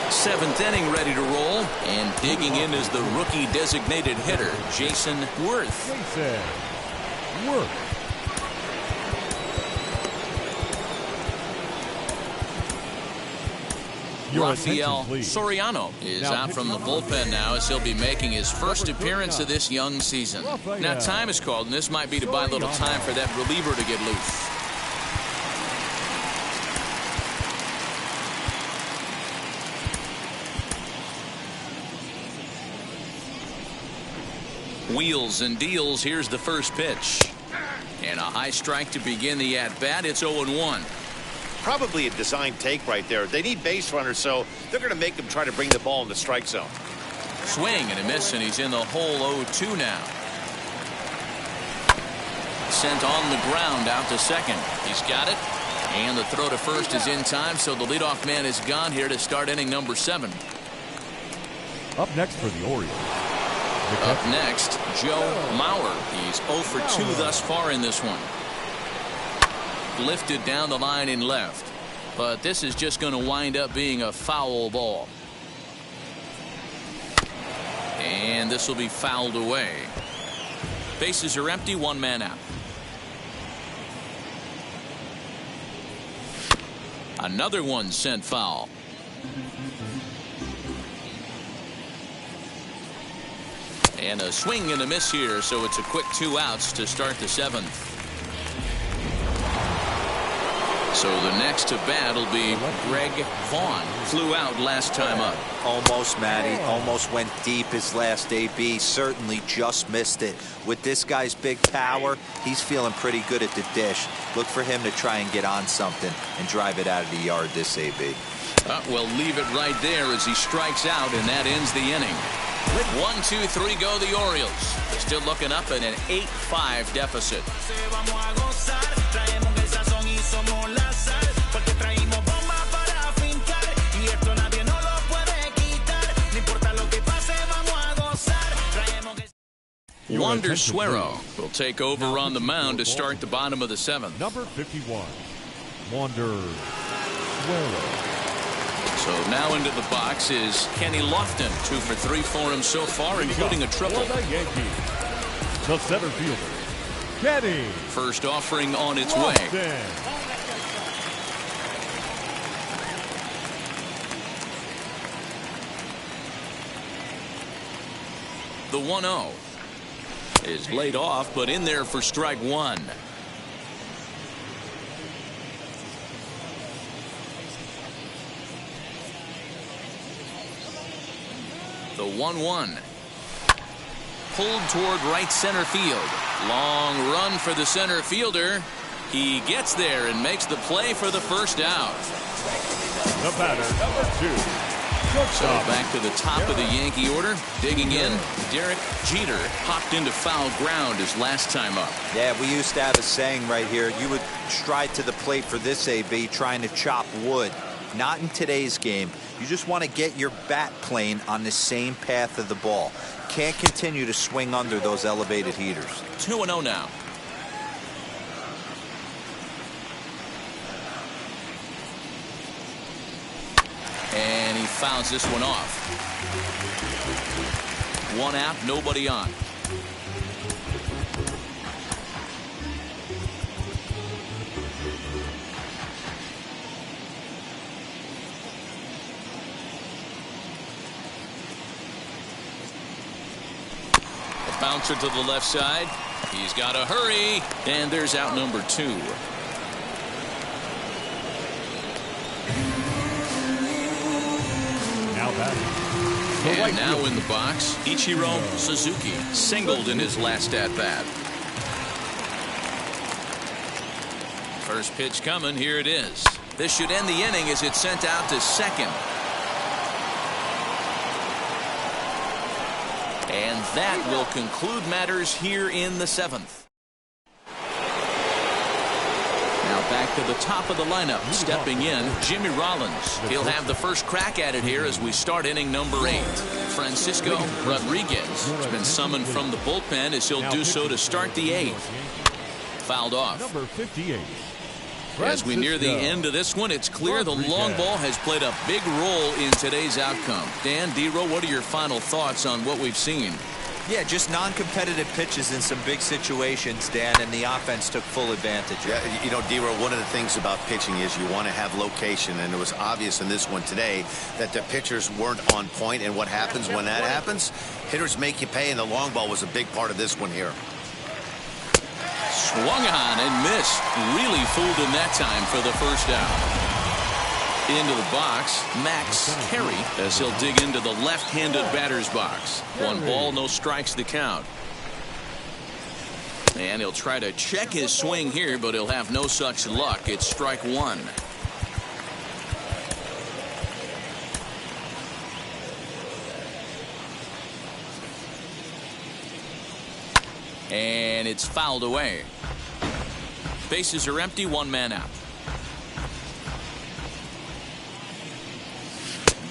Seventh inning ready to roll, and digging in is the rookie designated hitter, Jason Worth. Rafael Soriano is out from the bullpen now as he'll be making his first appearance of this young season. Now time is called, and this might be to buy a little time for that reliever to get loose. Wheels and deals. Here's the first pitch. And a high strike to begin the at-bat. It's 0-1. Probably a design take right there. They need base runners, so they're going to make them try to bring the ball in the strike zone. Swing and a miss, and he's in the hole 0-2 now. Sent on the ground out to second. He's got it. And the throw to first is in time, so the leadoff man is gone here to start inning number 7. Up next for the Orioles. Up next, Joe Mauer. He's 0 for 2 thus far in this one. Lifted down the line in left, but this is just going to wind up being a foul ball, and this will be fouled away. Bases are empty, 1 man out. Another one sent foul. And a swing and a miss here, so it's a quick 2 outs to start the 7th. So the next to bat will be Greg Vaughn. Flew out last time up. Almost, Matty. Almost went deep his last AB. Certainly just missed it. With this guy's big power, he's feeling pretty good at the dish. Look for him to try and get on something and drive it out of the yard this AB. We'll leave it right there as he strikes out, and that ends the inning. 1, 2, 3 go the Orioles. Still looking up at an 8-5 deficit. Wander Suero will take over on the mound to start the bottom of the 7th. Number 51, Wander Suero. So now into the box is Kenny Lofton. 2 for 3 for him so far, including a triple. For the Yankees, the center fielder, Kenny. First offering on its way. The 1-0 is laid off, but in there for strike 1. The 1-1 pulled toward right center field. Long run for the center fielder. He gets there and makes the play for the first out. The batter, number 2. So back to the top of the Yankee order. Digging in, Derek Jeter popped into foul ground his last time up. Yeah, we used to have a saying right here. You would stride to the plate for this AB trying to chop wood. Not in today's game. You just want to get your bat plane on the same path of the ball. Can't continue to swing under those elevated heaters. 2-0 now. And he fouls this one off. 1 out, nobody on. A bouncer to the left side. He's got to hurry. And there's out number 2. And now in the box, Ichiro Suzuki singled in his last at-bat. First pitch coming, here it is. This should end the inning as it's sent out to second. And that will conclude matters here in the 7th. Back to the top of the lineup, stepping in, Jimmy Rollins. He'll have the first crack at it here as we start inning number 8. Francisco Rodriguez has been summoned from the bullpen as he'll do so to start the 8th. Fouled off. Number 58. As we near the end of this one, it's clear the long ball has played a big role in today's outcome. Dan, D-Row, what are your final thoughts on what we've seen? Yeah, just non-competitive pitches in some big situations, Dan, and the offense took full advantage. Yeah, you know, D-Row, one of the things about pitching is you want to have location, and it was obvious in this one today that the pitchers weren't on point, and what happens when that happens? Hitters make you pay, and the long ball was a big part of this one here. Swung on and missed. Really fooled him that time for the first out. Into the box, Max Carey, as he'll dig into the left-handed batter's box. 1 ball, no strikes to count. And he'll try to check his swing here, but he'll have no such luck. It's strike 1. And it's fouled away. Bases are empty, 1 man out.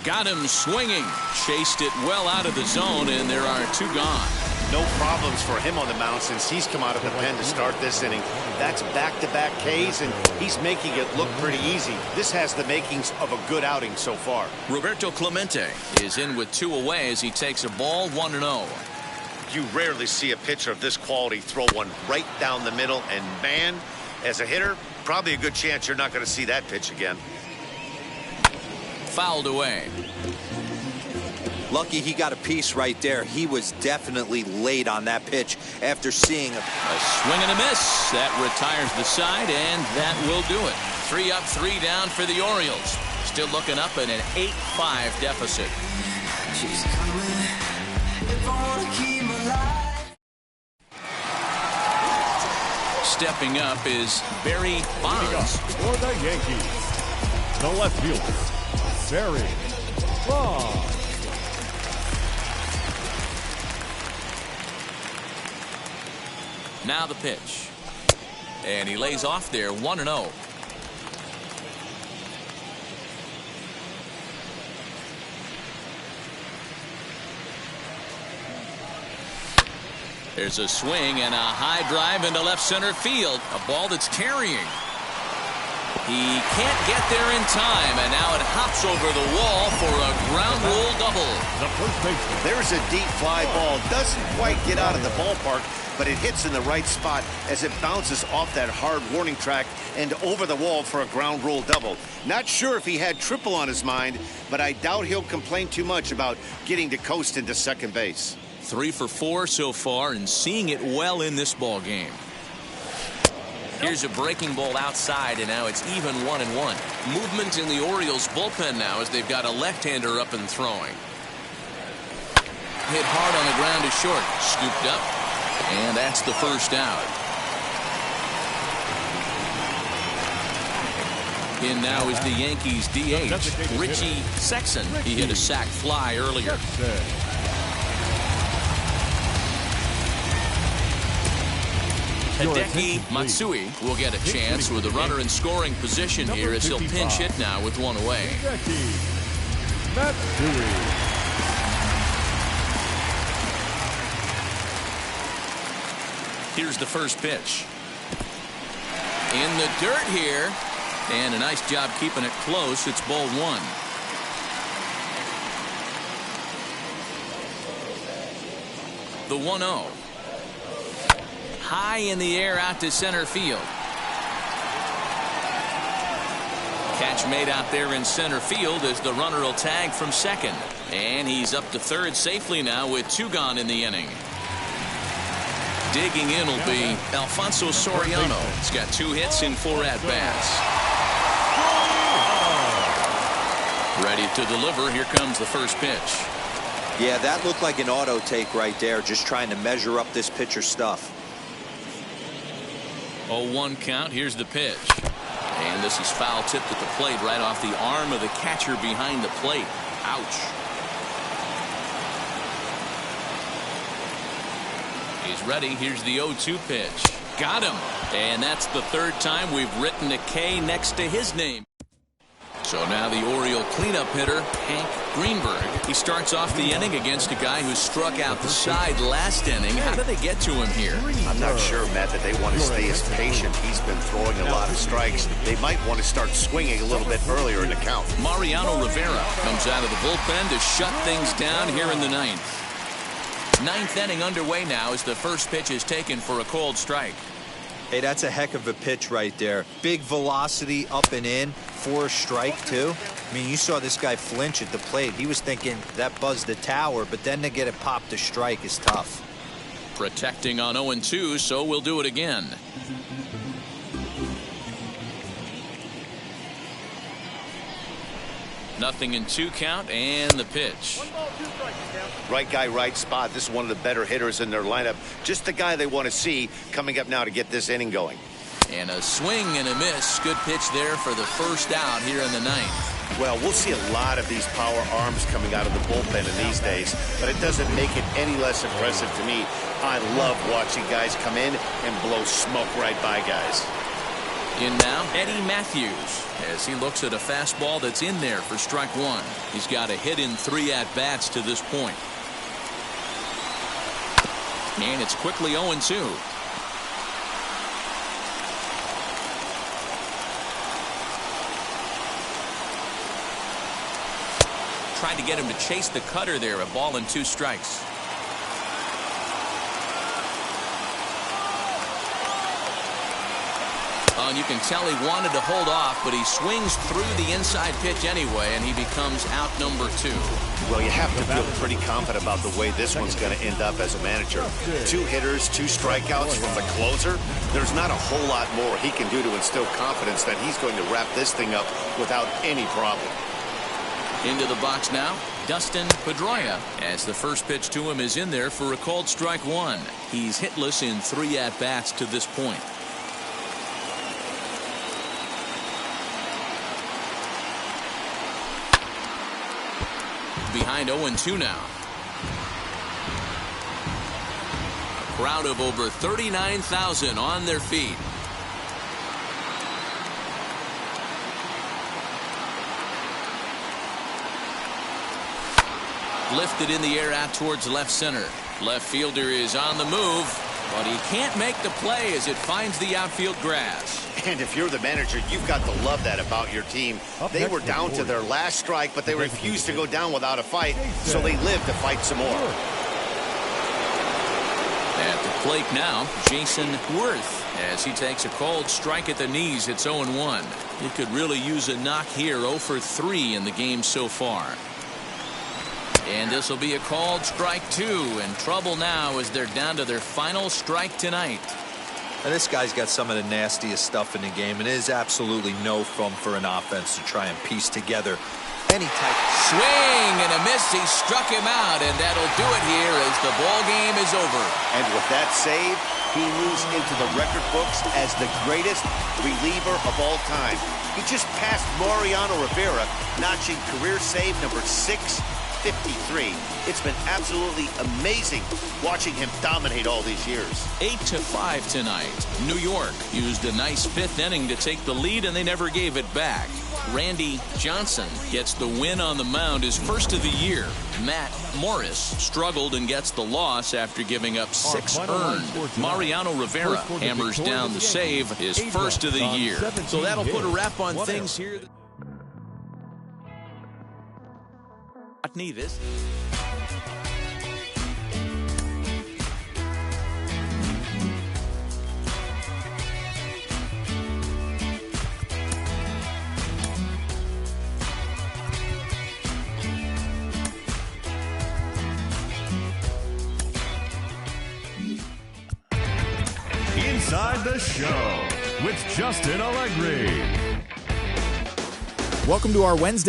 Got him swinging. Chased it well out of the zone, and there are 2 gone. No problems for him on the mound since he's come out of the pen to start this inning. That's back-to-back Ks, and he's making it look pretty easy. This has the makings of a good outing so far. Roberto Clemente is in with 2 away as he takes a ball, 1-0. You rarely see a pitcher of this quality throw one right down the middle, and man, as a hitter, probably a good chance you're not going to see that pitch again. Fouled away. Lucky he got a piece right there. He was definitely late on that pitch after seeing a swing and a miss. That retires the side, and that will do it. 3 up, 3 down for the Orioles. Still looking up at an 8-5 deficit. Stepping up is Barry Bonds. For the Yankees, the left fielder, Barry Bonds. Now the pitch. And he lays off there 1-0. There's a swing and a high drive into left center field. A ball that's carrying. He can't get there in time, and now it hops over the wall for a ground rule double. The first baseman. There's a deep fly ball. Doesn't quite get out of the ballpark, but it hits in the right spot as it bounces off that hard warning track and over the wall for a ground rule double. Not sure if he had triple on his mind, but I doubt he'll complain too much about getting to coast into second base. 3 for 4 so far and seeing it well in this ball game. Here's a breaking ball outside, and now it's even 1-1. Movement in the Orioles bullpen now as they've got a left-hander up and throwing. Hit hard on the ground to short. Scooped up, and that's the first out. In now is the Yankees DH, Richie Sexson. He hit a sac fly earlier. Hideki Matsui will get a chance with a runner in scoring position here as he'll pinch hit now with 1 away. Here's the first pitch. In the dirt here, and a nice job keeping it close. It's ball 1. The 1-0. High in the air out to center field. Catch made out there in center field as the runner will tag from second. And he's up to third safely now with 2 gone in the inning. Digging in will be Alfonso Soriano. He's got 2 hits in 4 at-bats. Ready to deliver. Here comes the first pitch. Yeah, that looked like an auto take right there, just trying to measure up this pitcher's stuff. 0-1 count. Here's the pitch. And this is foul tipped at the plate right off the arm of the catcher behind the plate. Ouch. He's ready. Here's the 0-2 pitch. Got him. And that's the 3rd time we've written a K next to his name. So now the Oriole cleanup hitter, Hank Greenberg. He starts off the inning against a guy who struck out the side last inning. How do they get to him here? I'm not sure, Matt, that they want to stay as patient. He's been throwing a lot of strikes. They might want to start swinging a little bit earlier in the count. Mariano Rivera comes out of the bullpen to shut things down here in the 9th. 9th inning underway now as the first pitch is taken for a called strike. Hey, that's a heck of a pitch right there. Big velocity up and in for a strike, too. I mean, you saw this guy flinch at the plate. He was thinking that buzzed the tower, but then to get it popped to strike is tough. Protecting on 0-2, so we'll do it again. Nothing in 2 count, and the pitch. Right guy, right spot. This is one of the better hitters in their lineup. Just the guy they want to see coming up now to get this inning going. And a swing and a miss. Good pitch there for the first out here in the 9th. Well, we'll see a lot of these power arms coming out of the bullpen in these days, but it doesn't make it any less impressive to me. I love watching guys come in and blow smoke right by guys. In now, Eddie Matthews, as he looks at a fastball that's in there for strike 1. He's got a hit in 3 at-bats to this point. And it's quickly 0-2. Tried to get him to chase the cutter there. A ball and 2 strikes. you can tell he wanted to hold off, but he swings through the inside pitch anyway, and he becomes out number 2. Well, you have to feel pretty confident about the way this one's going to end up as a manager. 2 hitters, 2 strikeouts from the closer. There's not a whole lot more he can do to instill confidence that he's going to wrap this thing up without any problem. Into the box now, Dustin Pedroia, as the first pitch to him is in there for a called strike 1. He's hitless in 3 at-bats to this point. Behind 0-2 now. A crowd of over 39,000 on their feet. Lifted in the air out towards left center. Left fielder is on the move, but he can't make the play as it finds the outfield grass. And if you're the manager, you've got to love that about your team. They were down to their last strike, but they refused to go down without a fight, so they lived to fight some more. At the plate now, Jason Worth, as he takes a called strike at the knees. It's 0-1. He could really use a knock here. 0 for 3 in the game so far. And this will be a called strike 2. In trouble now as they're down to their final strike tonight. And this guy's got some of the nastiest stuff in the game, and it is absolutely no fun for an offense to try and piece together any type. Swing and a miss. He struck him out, and that'll do it here as the ball game is over. And with that save, he moves into the record books as the greatest reliever of all time. He just passed Mariano Rivera, notching career save number 653. It's been absolutely amazing watching him dominate all these years. 8-5 tonight. New York used a nice 5th inning to take the lead, and they never gave it back. Randy Johnson gets the win on the mound, his first of the year. Matt Morris struggled and gets the loss after giving up 6 earned. Mariano Rivera hammers down the save, his first of the year. So that'll put a wrap on things here. Nevis. Inside the Show with Justin Allegri. Welcome to our Wednesday